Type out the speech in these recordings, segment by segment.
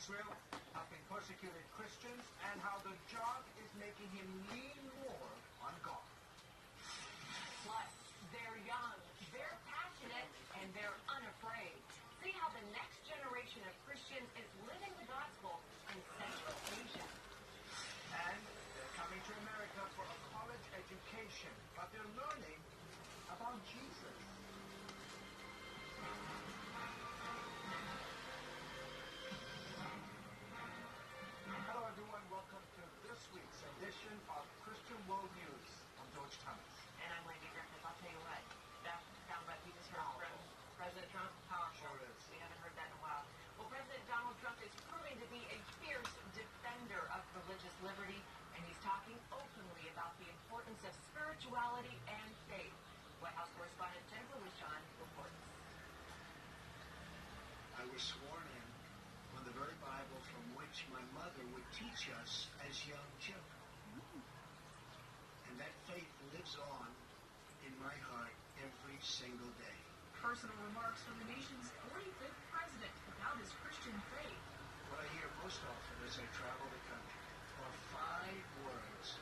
Israel, helping persecuted Christians, and how the job is making him lean more on God. Plus, they're young, they're passionate, and they're unafraid. See how the next generation of Christians is living the gospel in Central Asia. And they're coming to America for a college education, but they're learning about Jesus. Hello everyone, welcome to this week's edition of Christian World News. I'm George Thomas. And I'm Wendy Griffith. I'll tell you what, that soundbite we just heard from President Trump, powerful. Sure is. We haven't heard that in a while. Well, President Donald Trump is proving to be a fierce defender of religious liberty, and he's talking openly about the importance of spirituality and faith. White House correspondent Jennifer Lujan reports. I was sworn in on the very Bible from which my mother would teach us as young children. And that faith lives on in my heart every single day. Personal remarks from the nation's 45th president about his Christian faith. What I hear most often as I travel the country are 5 words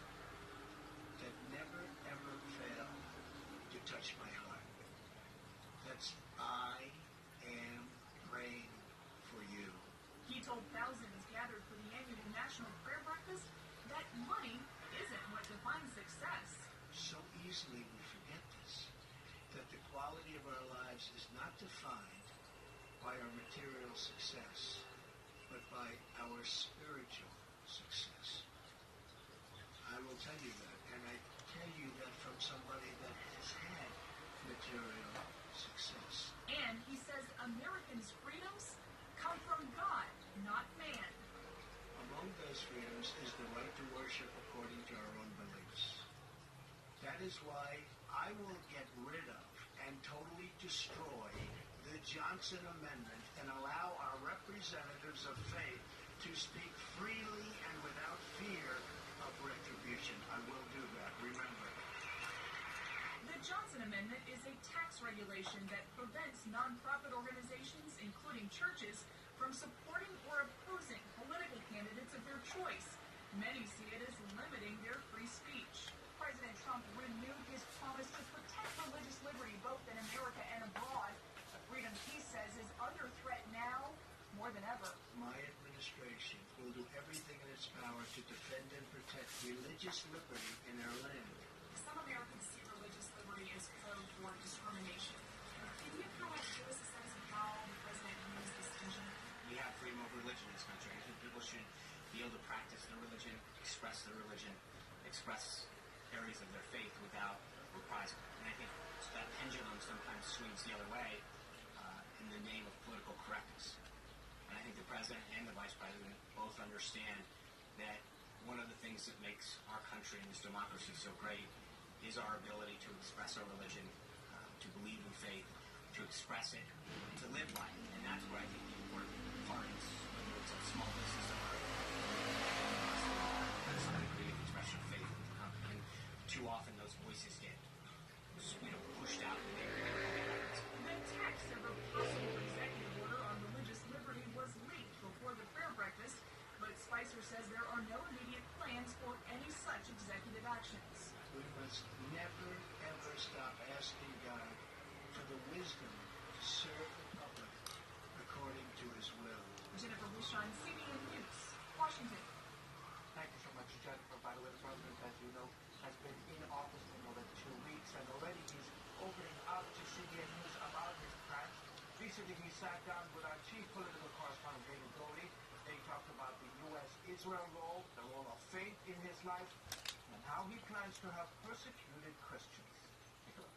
that never, ever fail to touch my heart. That's I am praying for you. He told thousands gathered for the annual National Prayer Breakfast that money isn't what defines success. So easily we forget this, that the quality of our lives is not defined by our material success, but by our spiritual success. I will tell you that, and I tell you that from somebody that has had material success. And he says Americans' freedoms come from God, not man. Among those freedoms is the right to worship according to our own beliefs. That is why I will get rid of and totally destroy the Johnson Amendment and allow our representatives of faith to speak freely and without fear of retribution. I will do that, remember. The Johnson Amendment is a tax regulation that prevents nonprofit organizations, including churches, from supporting or opposing political candidates of their choice. Many see it as limiting their free speech. President Trump renewed his promise to protect religious liberty both in America and abroad. A freedom he says is under threat now more than ever. My administration will do everything in its power to defend and protect religious liberty in our land. Some Americans see religious liberty as code for discrimination. Can you kind of give us a sense of how the president views this tension? We have freedom of religion in this country. I think people should be able to practice their religion, express their religion, express areas of their faith without reprisal. And I think that pendulum sometimes swings the other way in the name of political correctness. And I think the president and the vice president both understand that one of the things that makes our country and this democracy so great is our ability to express our religion, to believe in faith, to express it, to live life. And that's where I think the important part is, whether it's a small business or some degree of expression of faith. And too often those voices get pushed out. The text of a possible executive order on religious liberty was leaked before the prayer breakfast, but Spicer says there are no immediate plans for any such executive actions. We must never, ever stop asking God for the wisdom to serve the public according to his will. Jennifer Lujan, CBN News, Washington. Thank you so much, Jennifer. By the way, the president, as you know, has been in office for more than 2 weeks, and already he's opening up to CBN News about his plans. Recently, he sat down with our chief political correspondent, David Brody. They talked about the U.S.-Israel role, the role of faith in his life, and how he plans to help persecuted Christians. Take a look.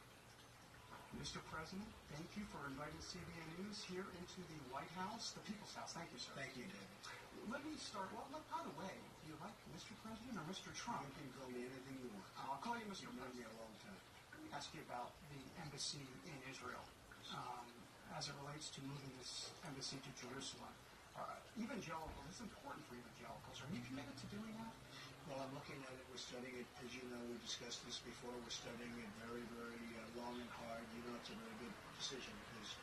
Mr. President, thank you for inviting CBN News here into the White House, the People's House. Thank you, sir. Thank you, David. Let me start. Well, by the way, do you like Mr. President or Mr. Trump? You can call me anything you want. I'll call you Mr. You've known me President. a long time. Let me ask you about the embassy in Israel as it relates to moving this embassy to Jerusalem. Evangelicals, it's important for evangelicals. Are you committed to doing that? Well, I'm looking at it. We're studying it. As you know, we discussed this before. We're studying it very, very long and hard. You know, it's a very good decision because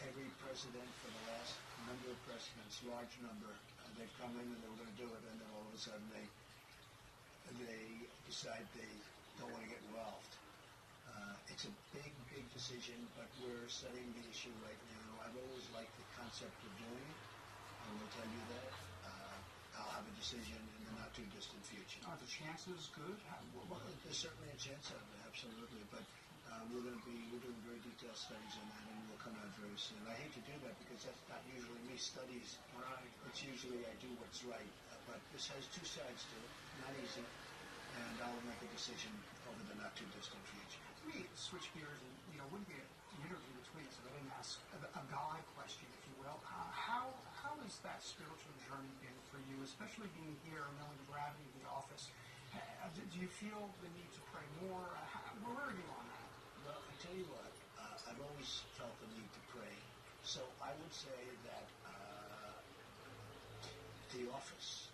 every president for the last number of presidents, large number, they've come in and they were going to do it, and then all of a sudden they decide they don't want to get involved. It's a big, big decision, but we're studying the issue right now. I've always liked the concept of doing it. I will tell you that. I'll have a decision in the not too distant future. Are the chances good? Well, there's certainly a chance of it, absolutely. But we're doing very detailed studies on that, and we'll come out very soon. I hate to do that because that's not usually me studies. Right. It's usually I do what's right. But this has two sides to it. Not easy. And I'll make a decision over the not too distant future. Let me switch gears, and wouldn't be an interview between us if I didn't ask a God question, if you will. How has that spiritual journey been for you, especially being here and knowing the gravity of the office? Do you feel the need to pray more? Where are you on that? Well, I tell you what, I've always felt the need to pray. So I would say that the office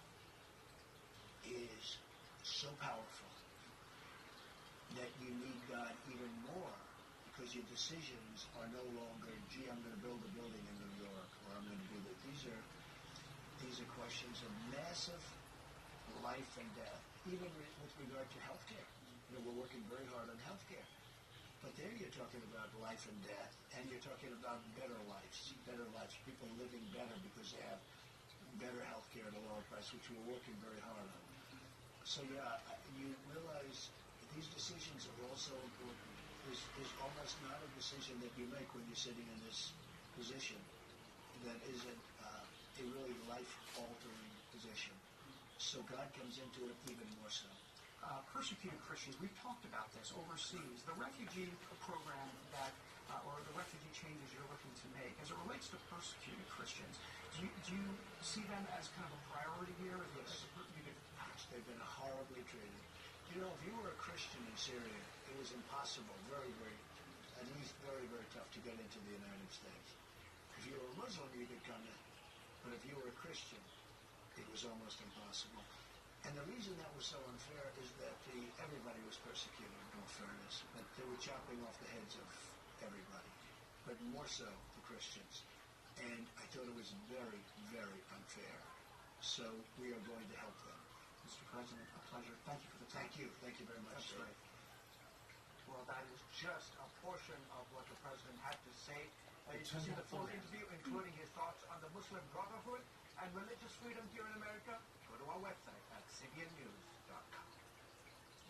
is so powerful that you need God even more because your decisions are no longer, gee, I'm going to build a building in New York, or I'm going to do that. These are questions of massive life and death, even with regard to healthcare. We're working very hard on healthcare. But there you're talking about life and death, and you're talking about better lives, people living better because they have better healthcare at a lower price, which we're working very hard on. So yeah, you realize these decisions are also important. There's almost not a decision that you make when you're sitting in this position that isn't a really life-altering position. So God comes into it even more so. Persecuted Christians, we've talked about this overseas. The refugee program or the refugee changes you're looking to make, as it relates to persecuted Christians, do you see them as kind of a priority here? Yes. They've been horribly treated. If you were a Christian in Syria, it was impossible, very, very tough to get into the United States. If you were a Muslim, you could come in. But if you were a Christian, it was almost impossible. And the reason that was so unfair is that everybody was persecuted, in all fairness. But they were chopping off the heads of everybody, but more so the Christians. And I thought it was very, very unfair. So we are going to help them. Mr. President, a pleasure. Thank you for the time. Thank you very much. That's great. Well, that is just a portion of what the president had to say. You can see the full interview, including his thoughts on the Muslim Brotherhood and religious freedom here in America. Go to our website at cbnnews.com.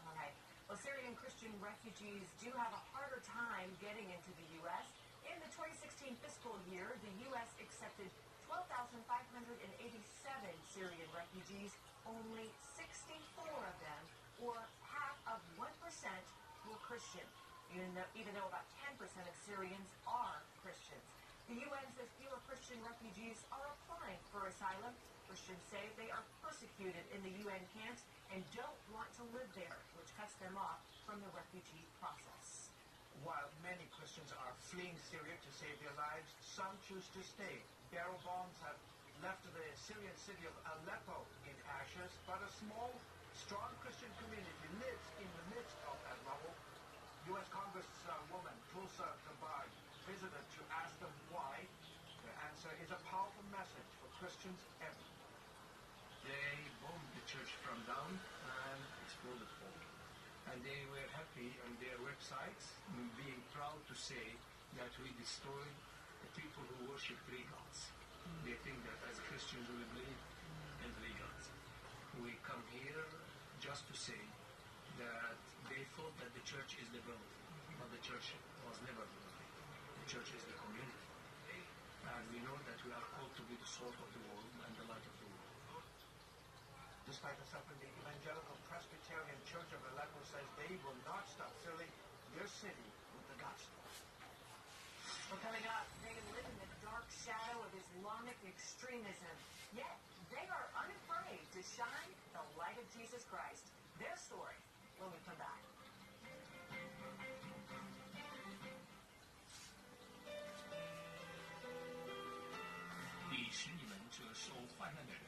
All right. Well, Syrian Christian refugees do have a harder time getting into the U.S. In the 2016 fiscal year, the U.S. accepted 12,587 Syrian refugees. Only 64 of them, or half of 1%, were Christian, even though about 10% of Syrians are Christians. The UN says fewer Christian refugees are applying for asylum. Christians say they are persecuted in the UN camps and don't want to live there, which cuts them off from the refugee process. While many Christians are fleeing Syria to save their lives, some choose to stay. Barrel bombs have left the Syrian city of Aleppo in ashes, but a small, strong Christian community lives in the midst of that rubble. U.S. Congresswoman Tulsa Gabbard visited to ask them why. The answer is a powerful message for Christians everywhere. They bombed the church from down and exploded home. And they were happy on their websites, being proud to say that we destroyed the people who worship three gods. They think that as Christians we believe in three gods. We come here just to say that they thought that the church is the building, but the church was never the building. The church is the community. And we know that we are called to be the salt of the world and the light of the world. Despite the suffering, the Evangelical Presbyterian Church of Aleppo says they will not stop filling their city with the gospel. Well, coming up, they live in the dark shadow of Islamic extremism, yet they are unafraid to shine the light of Jesus Christ. Their story when we come back. 使你们这受患难的人